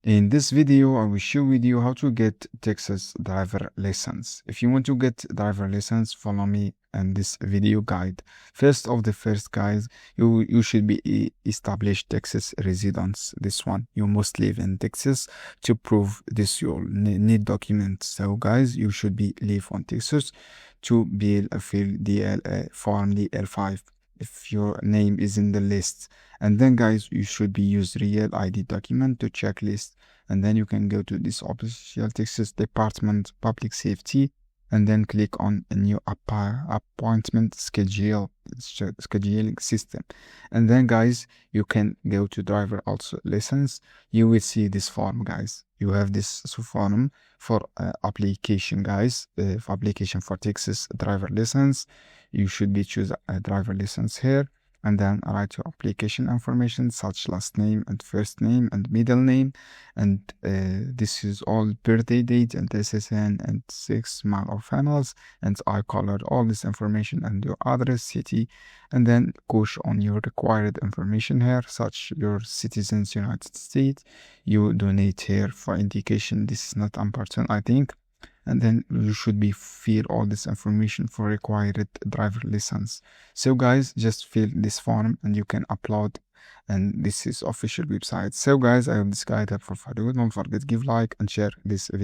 In this video, I will show with you how to get Texas driver license. If you want to get driver license, follow me in this video guide. First, guys, you should be established Texas residence. This one, you must live in Texas. To prove this, you'll need documents. So guys, you should be live on Texas to be fill DL form DL5 if your name is in the list. And then guys, you should be use real ID document to checklist, and then you can go to this official Texas Department Public Safety and then click on a new appointment scheduling system. And then guys, you can go to driver also license. You will see this form guys. You have this form for application guys, for application for Texas driver license. You should be choose a driver license here, and then write your application information such last name and first name and middle name, and this is all birthday date and SSN and 6 male or females, and I colored all this information and your address, city, and then push on your required information here such your citizens United States. You donate here for indication this is not important I think. And then you should be fill all this information for required driver license. So guys, just fill this form and you can upload, and this is official website. So guys, I hope this guide helpful for you. Don't forget give like and share this video.